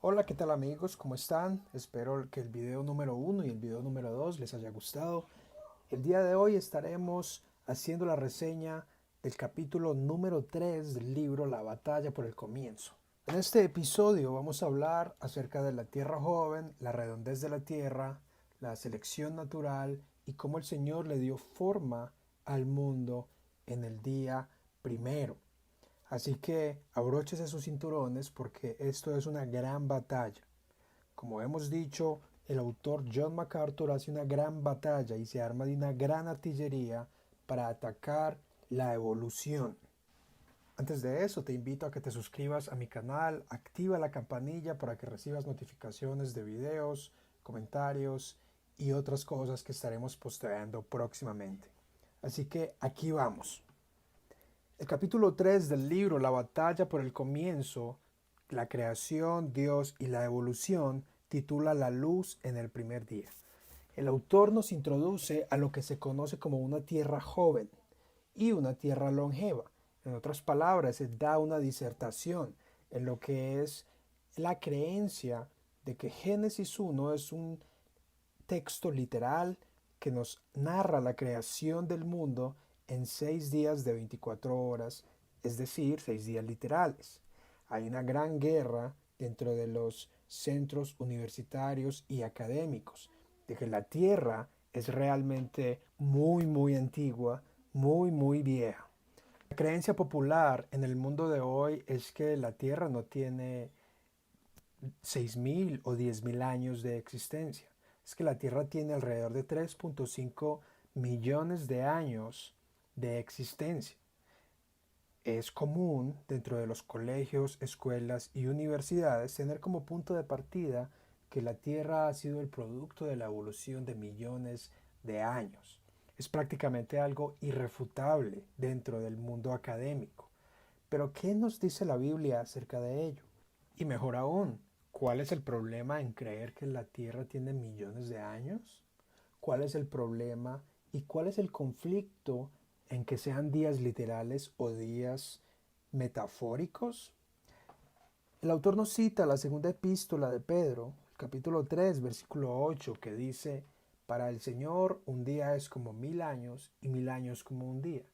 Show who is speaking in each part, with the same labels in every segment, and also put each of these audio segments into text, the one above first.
Speaker 1: Hola, ¿qué tal amigos? ¿Cómo están? Espero que el video número uno y el video número 2 les haya gustado. El día de hoy estaremos haciendo la reseña del capítulo número 3 del libro La batalla por el comienzo. En este episodio vamos a hablar acerca de la Tierra joven, la redondez de la Tierra, la selección natural y cómo el Señor le dio forma al mundo en el día primero. Así que abróchese sus cinturones porque esto es una gran batalla. Como hemos dicho, el autor John MacArthur hace una gran batalla y se arma de una gran artillería para atacar la evolución. Antes de eso, te invito a que te suscribas a mi canal, activa la campanilla para que recibas notificaciones de videos, comentarios y otras cosas que estaremos posteando próximamente. Así que aquí vamos. El capítulo 3 del libro La batalla por el comienzo, la creación, Dios y la evolución, titula La luz en el primer día. El autor nos introduce a lo que se conoce como una tierra joven y una tierra longeva. En otras palabras, se da una disertación en lo que es la creencia de que Génesis 1 es un texto literal que nos narra la creación del mundo en 6 días de 24 horas, es decir, 6 días literales. Hay una gran guerra dentro de los centros universitarios y académicos, de que la Tierra es realmente muy antigua, muy vieja. La creencia popular en el mundo de hoy es que la Tierra no tiene 6.000 o 10.000 años de existencia. Es que la Tierra tiene alrededor de 3.5 millones de años de existencia. Es común dentro de los colegios, escuelas y universidades tener como punto de partida que la Tierra ha sido el producto de la evolución de millones de años. Es prácticamente algo irrefutable dentro del mundo académico. Pero ¿qué nos dice la Biblia acerca de ello? Y mejor aún, ¿cuál es el problema en creer que la Tierra tiene millones de años? ¿Cuál es el problema y cuál es el conflicto en que sean días literales o días metafóricos? El autor nos cita la segunda epístola de Pedro, capítulo 3, versículo 8, que dice, para el Señor un día es como 1.000 años y 1.000 años como un día.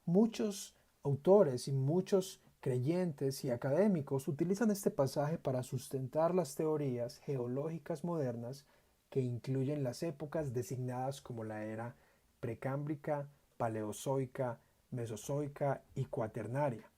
Speaker 1: Muchos autores y muchos creyentes y académicos utilizan este pasaje para sustentar las teorías geológicas modernas que incluyen las épocas designadas como la era precámbrica, paleozoica, mesozoica y cuaternaria.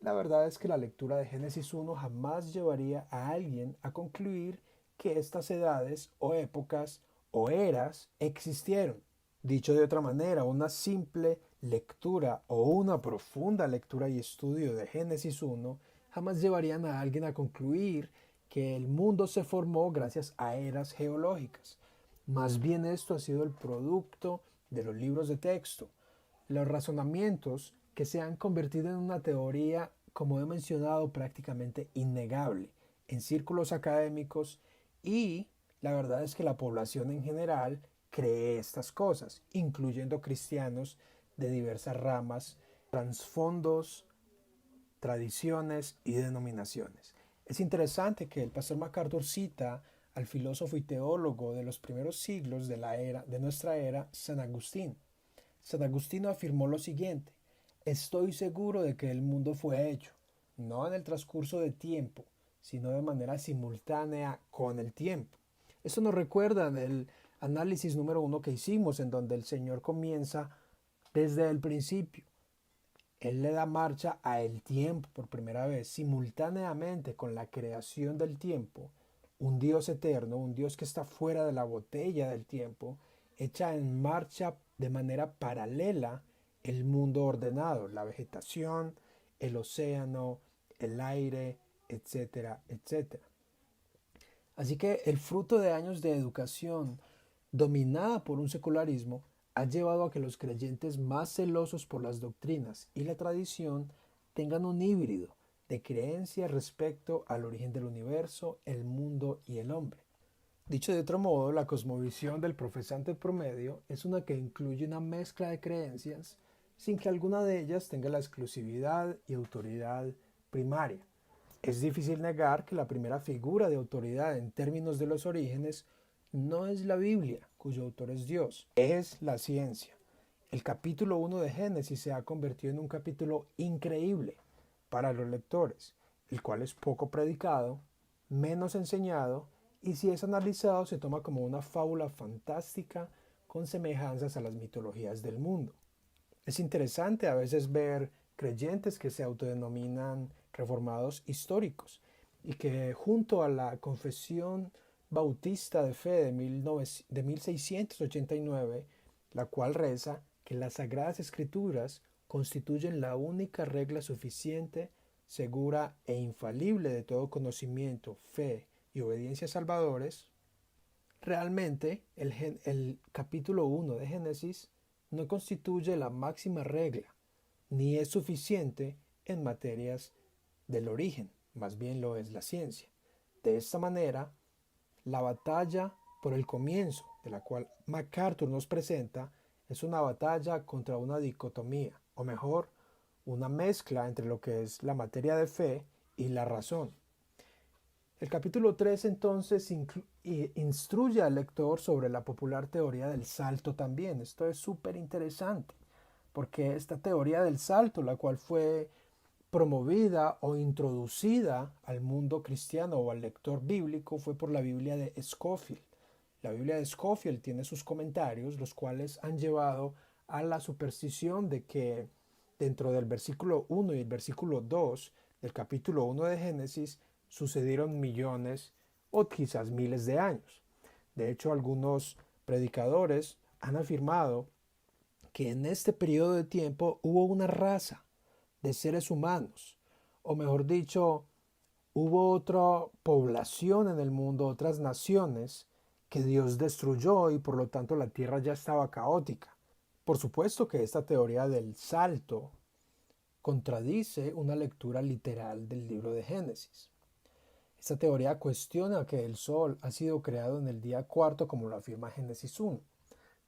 Speaker 1: La verdad es que la lectura de Génesis 1 jamás llevaría a alguien a concluir que estas edades o épocas o eras existieron. Dicho de otra manera, una simple lectura o una profunda lectura y estudio de Génesis 1 jamás llevarían a alguien a concluir que el mundo se formó gracias a eras geológicas. Más bien esto ha sido el producto de los libros de texto, los razonamientos que se han convertido en una teoría, como he mencionado, prácticamente innegable en círculos académicos y la verdad es que la población en general cree estas cosas, incluyendo cristianos de diversas ramas, trasfondos, tradiciones y denominaciones. Es interesante que el pastor MacArthur cita al filósofo y teólogo de los primeros siglos de nuestra era, San Agustín. San Agustín afirmó lo siguiente: estoy seguro de que el mundo fue hecho, no en el transcurso de tiempo, sino de manera simultánea con el tiempo. Esto nos recuerda del análisis número 1 que hicimos, en donde el Señor comienza desde el principio. Él le da marcha a el tiempo por primera vez, simultáneamente con la creación del tiempo. Un Dios eterno, un Dios que está fuera de la botella del tiempo, echa en marcha de manera paralela el mundo ordenado, la vegetación, el océano, el aire, etcétera. Así que el fruto de años de educación dominada por un secularismo ha llevado a que los creyentes más celosos por las doctrinas y la tradición tengan un híbrido de creencia respecto al origen del universo, el mundo y el hombre. Dicho de otro modo, la cosmovisión del profesante promedio es una que incluye una mezcla de creencias sin que alguna de ellas tenga la exclusividad y autoridad primaria. Es difícil negar que la primera figura de autoridad en términos de los orígenes no es la Biblia, cuyo autor es Dios, es la ciencia. El capítulo 1 de Génesis se ha convertido en un capítulo increíble para los lectores, el cual es poco predicado, menos enseñado y si es analizado se toma como una fábula fantástica con semejanzas a las mitologías del mundo. Es interesante a veces ver creyentes que se autodenominan reformados históricos y que junto a la confesión bautista de fe de 1689, la cual reza que las Sagradas Escrituras constituyen la única regla suficiente, segura e infalible de todo conocimiento, fe y obediencia a salvadores, realmente el capítulo 1 de Génesis no constituye la máxima regla, ni es suficiente en materias del origen, más bien lo es la ciencia. De esta manera, la batalla por el comienzo, de la cual MacArthur nos presenta, es una batalla contra una dicotomía, o mejor, una mezcla entre lo que es la materia de fe y la razón. El capítulo 3 entonces instruye al lector sobre la popular teoría del salto también. Esto es súper interesante, porque esta teoría del salto, la cual fue promovida o introducida al mundo cristiano o al lector bíblico, fue por la Biblia de Scofield. La Biblia de Scofield tiene sus comentarios, los cuales han llevado a la superstición de que dentro del versículo 1 y el versículo 2 del capítulo 1 de Génesis sucedieron millones o quizás miles de años. De hecho, algunos predicadores han afirmado que en este periodo de tiempo hubo una raza de seres humanos, o mejor dicho, hubo otra población en el mundo, otras naciones que Dios destruyó y por lo tanto la tierra ya estaba caótica. Por supuesto que esta teoría del salto contradice una lectura literal del libro de Génesis. Esta teoría cuestiona que el Sol ha sido creado en el día cuarto como lo afirma Génesis 1.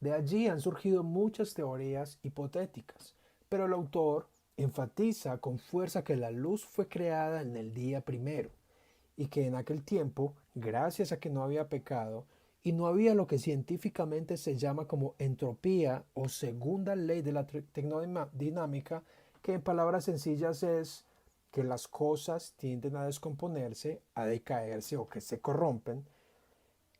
Speaker 1: De allí han surgido muchas teorías hipotéticas, pero el autor enfatiza con fuerza que la luz fue creada en el día primero y que en aquel tiempo, gracias a que no había pecado y no había lo que científicamente se llama como entropía o segunda ley de la termodinámica, que en palabras sencillas es que las cosas tienden a descomponerse, a decaerse o que se corrompen,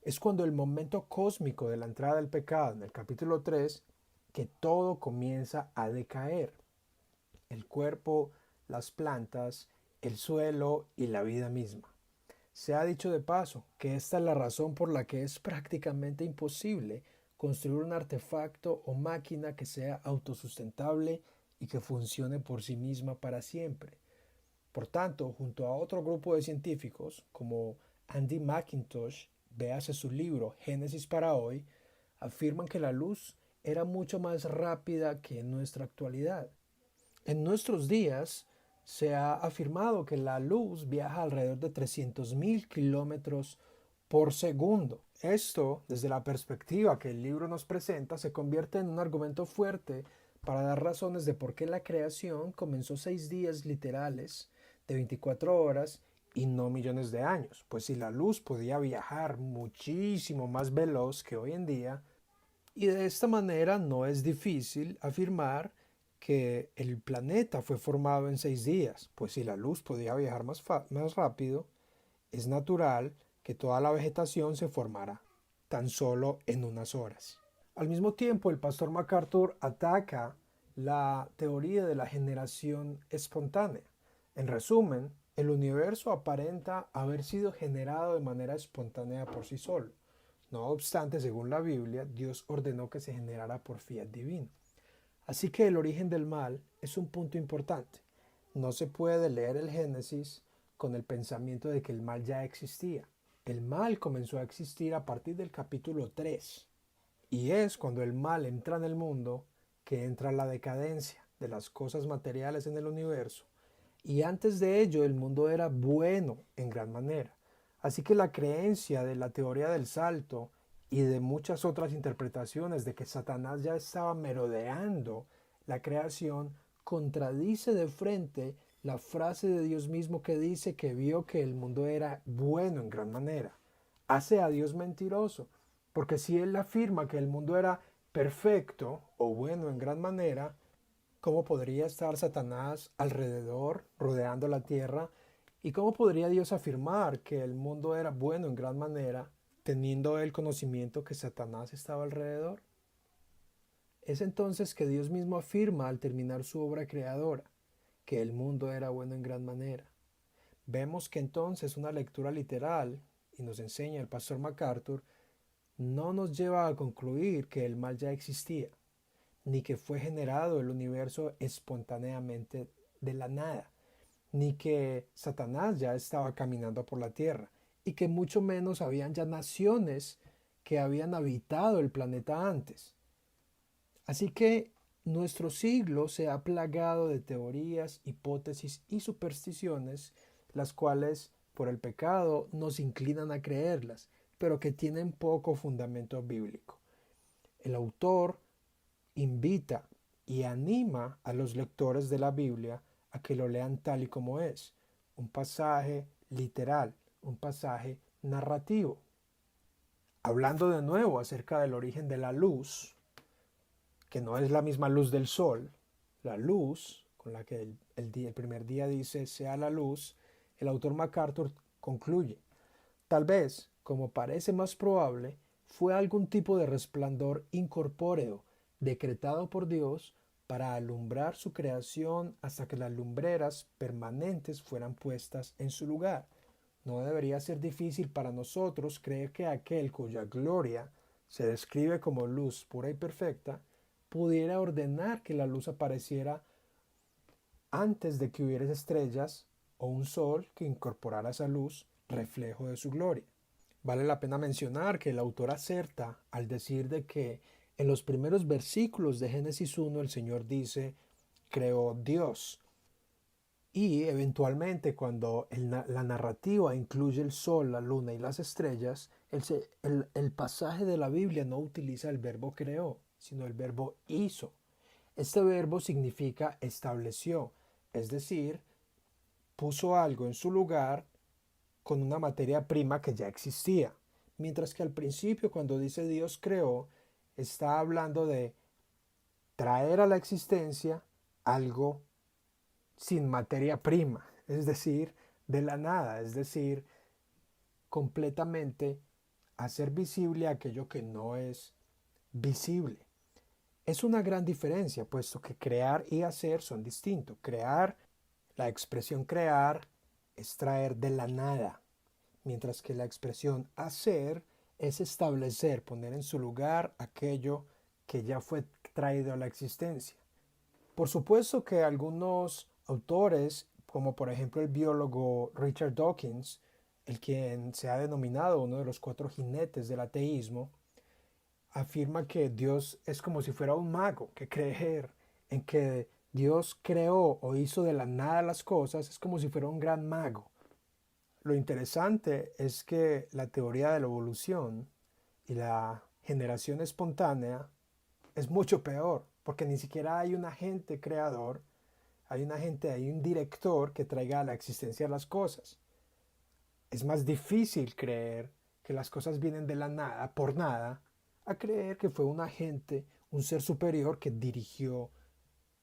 Speaker 1: es cuando el momento cósmico de la entrada del pecado en el capítulo 3, que todo comienza a decaer. El cuerpo, las plantas, el suelo y la vida misma. Se ha dicho de paso que esta es la razón por la que es prácticamente imposible construir un artefacto o máquina que sea autosustentable y que funcione por sí misma para siempre. Por tanto, junto a otro grupo de científicos como Andy McIntosh, véase su libro Génesis para hoy, afirman que la luz era mucho más rápida que en nuestra actualidad. En nuestros días se ha afirmado que la luz viaja alrededor de 300.000 kilómetros por segundo. Esto, desde la perspectiva que el libro nos presenta, se convierte en un argumento fuerte para dar razones de por qué la creación comenzó 6 días literales de 24 horas y no millones de años, pues si la luz podía viajar muchísimo más veloz que hoy en día, y de esta manera no es difícil afirmar que el planeta fue formado en 6 días, pues si la luz podía viajar más rápido, es natural que toda la vegetación se formara tan solo en unas horas. Al mismo tiempo, el pastor MacArthur ataca la teoría de la generación espontánea. En resumen, el universo aparenta haber sido generado de manera espontánea por sí solo. No obstante, según la Biblia, Dios ordenó que se generara por fiat divino. Así que el origen del mal es un punto importante. No se puede leer el Génesis con el pensamiento de que el mal ya existía. El mal comenzó a existir a partir del capítulo 3. Y es cuando el mal entra en el mundo que entra la decadencia de las cosas materiales en el universo. Y antes de ello el mundo era bueno en gran manera. Así que la creencia de la teoría del salto y de muchas otras interpretaciones de que Satanás ya estaba merodeando la creación contradice de frente la frase de Dios mismo que dice que vio que el mundo era bueno en gran manera. Hace a Dios mentiroso, porque si Él afirma que el mundo era perfecto o bueno en gran manera, ¿cómo podría estar Satanás alrededor, rodeando la tierra? ¿Y cómo podría Dios afirmar que el mundo era bueno en gran manera, teniendo el conocimiento que Satanás estaba alrededor? Es entonces que Dios mismo afirma al terminar su obra creadora, que el mundo era bueno en gran manera. Vemos que entonces una lectura literal, y nos enseña el pastor MacArthur, no nos lleva a concluir que el mal ya existía, ni que fue generado el universo espontáneamente de la nada, ni que Satanás ya estaba caminando por la tierra, y que mucho menos habían ya naciones que habían habitado el planeta antes. Así que nuestro siglo se ha plagado de teorías, hipótesis y supersticiones, las cuales por el pecado nos inclinan a creerlas, pero que tienen poco fundamento bíblico. El autor invita y anima a los lectores de la Biblia a que lo lean tal y como es, un pasaje literal, un pasaje narrativo. Hablando de nuevo acerca del origen de la luz, que no es la misma luz del sol, la luz con la que el primer día dice sea la luz, el autor MacArthur concluye, tal vez, como parece más probable, fue algún tipo de resplandor incorpóreo decretado por Dios para alumbrar su creación hasta que las lumbreras permanentes fueran puestas en su lugar. No debería ser difícil para nosotros creer que aquel cuya gloria se describe como luz pura y perfecta, pudiera ordenar que la luz apareciera antes de que hubiera estrellas o un sol que incorporara esa luz, reflejo de su gloria. Vale la pena mencionar que el autor acerta al decir de que en los primeros versículos de Génesis 1 el Señor dice, creó Dios. Y eventualmente cuando la narrativa incluye el sol, la luna y las estrellas, el pasaje de la Biblia no utiliza el verbo creó, sino el verbo hizo. Este verbo significa estableció, es decir, puso algo en su lugar con una materia prima que ya existía. Mientras que al principio, cuando dice Dios creó, está hablando de traer a la existencia algo sin materia prima, es decir, de la nada, es decir, completamente hacer visible aquello que no es visible. Es una gran diferencia, puesto que crear y hacer son distintos. Crear, la expresión crear es traer de la nada, mientras que la expresión hacer es establecer, poner en su lugar aquello que ya fue traído a la existencia. Por supuesto que algunos autores, como por ejemplo el biólogo Richard Dawkins, el quien se ha denominado uno de los 4 jinetes del ateísmo, afirma que Dios es como si fuera un mago, que creer en que Dios creó o hizo de la nada las cosas es como si fuera un gran mago. Lo interesante es que la teoría de la evolución y la generación espontánea es mucho peor, porque ni siquiera hay un agente creador, hay un director que traiga a la existencia las cosas. Es más difícil creer que las cosas vienen de la nada, por nada, a creer que fue un agente, un ser superior que dirigió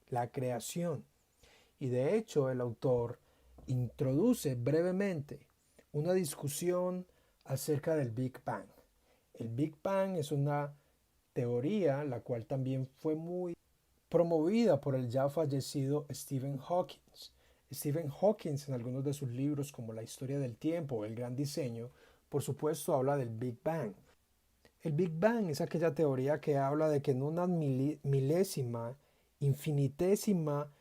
Speaker 1: la creación. Y de hecho el autor introduce brevemente una discusión acerca del Big Bang. El Big Bang es una teoría la cual también fue muy promovida por el ya fallecido Stephen Hawking. Stephen Hawking en algunos de sus libros como La historia del tiempo o El gran diseño, por supuesto habla del Big Bang. El Big Bang es aquella teoría que habla de que en una milésima, infinitésima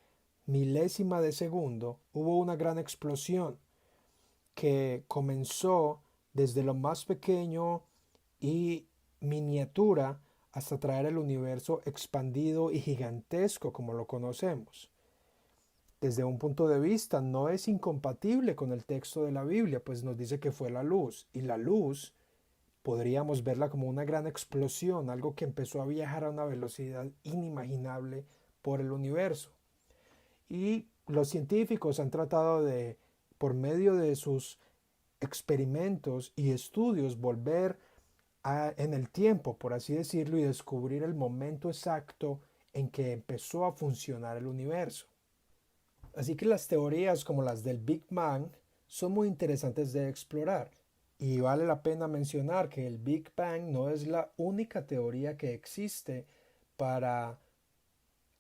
Speaker 1: milésima de segundo hubo una gran explosión que comenzó desde lo más pequeño y miniatura hasta traer el universo expandido y gigantesco como lo conocemos. Desde un punto de vista no es incompatible con el texto de la Biblia, pues nos dice que fue la luz, y la luz podríamos verla como una gran explosión, algo que empezó a viajar a una velocidad inimaginable por el universo. Y Los científicos han tratado de, por medio de sus experimentos y estudios, volver en el tiempo, por así decirlo, y descubrir el momento exacto en que empezó a funcionar el universo. Así que las teorías como las del Big Bang son muy interesantes de explorar. Y vale la pena mencionar que el Big Bang no es la única teoría que existe para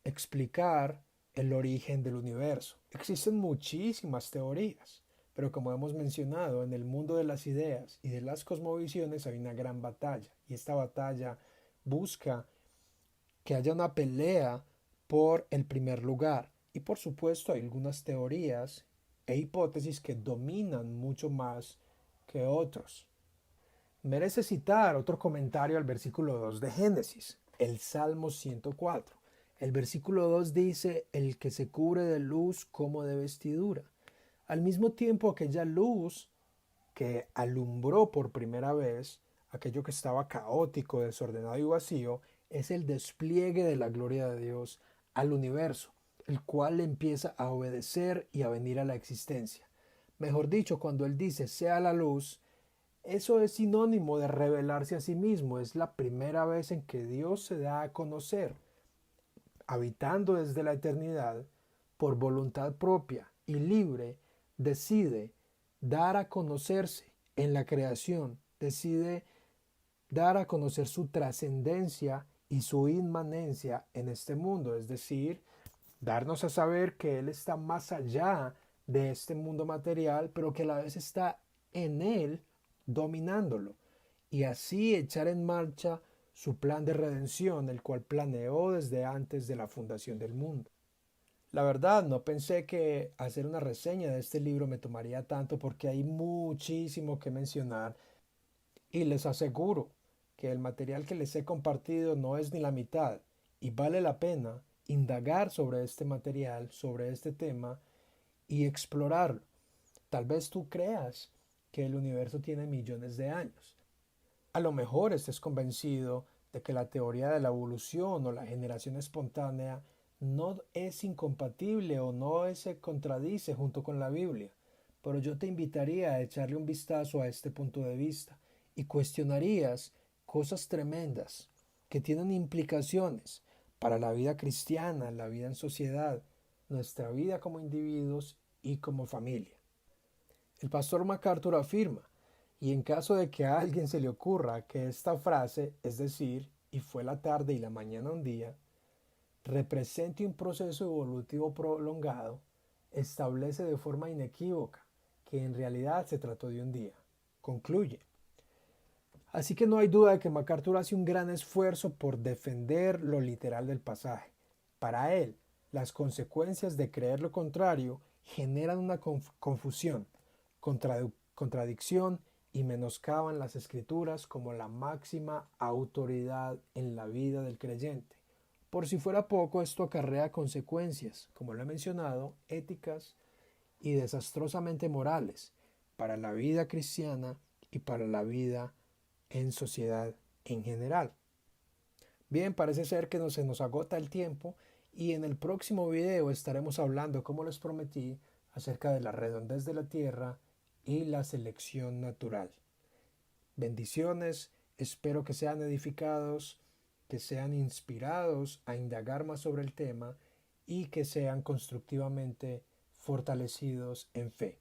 Speaker 1: explicar el origen del universo. Existen muchísimas teorías, pero como hemos mencionado, en el mundo de las ideas y de las cosmovisiones hay una gran batalla, y esta batalla busca que haya una pelea por el primer lugar. Y por supuesto hay algunas teorías e hipótesis que dominan mucho más que otros. Merece citar otro comentario al versículo 2 de Génesis, el Salmo 104. El versículo 2 dice, el que se cubre de luz como de vestidura. Al mismo tiempo, aquella luz que alumbró por primera vez aquello que estaba caótico, desordenado y vacío, es el despliegue de la gloria de Dios al universo, el cual empieza a obedecer y a venir a la existencia. Mejor dicho, cuando Él dice sea la luz, eso es sinónimo de revelarse a sí mismo. Es la primera vez en que Dios se da a conocer, habitando desde la eternidad, por voluntad propia y libre, decide dar a conocerse en la creación, decide dar a conocer su trascendencia y su inmanencia en este mundo, es decir, darnos a saber que Él está más allá de este mundo material, pero que a la vez está en Él dominándolo, y así echar en marcha su plan de redención, el cual planeó desde antes de la fundación del mundo. La verdad, no pensé que hacer una reseña de este libro me tomaría tanto porque hay muchísimo que mencionar y les aseguro que el material que les he compartido no es ni la mitad y vale la pena indagar sobre este material, sobre este tema y explorarlo. Tal vez tú creas que el universo tiene millones de años. A lo mejor estés convencido de que la teoría de la evolución o la generación espontánea no es incompatible o no se contradice junto con la Biblia, pero yo te invitaría a echarle un vistazo a este punto de vista y cuestionarías cosas tremendas que tienen implicaciones para la vida cristiana, la vida en sociedad, nuestra vida como individuos y como familia. El pastor MacArthur afirma, y en caso de que a alguien se le ocurra que esta frase, es decir, y fue la tarde y la mañana un día, represente un proceso evolutivo prolongado, establece de forma inequívoca que en realidad se trató de un día. Concluye. Así que no hay duda de que MacArthur hace un gran esfuerzo por defender lo literal del pasaje. Para él, las consecuencias de creer lo contrario generan una confusión, contradicción y menoscaban las escrituras como la máxima autoridad en la vida del creyente. Por si fuera poco, esto acarrea consecuencias, como lo he mencionado, éticas y desastrosamente morales para la vida cristiana y para la vida en sociedad en general. Bien, parece ser que se nos agota el tiempo y en el próximo video estaremos hablando, como les prometí, acerca de la redondez de la Tierra y la selección natural. Bendiciones, espero que sean edificados, que sean inspirados a indagar más sobre el tema y que sean constructivamente fortalecidos en fe.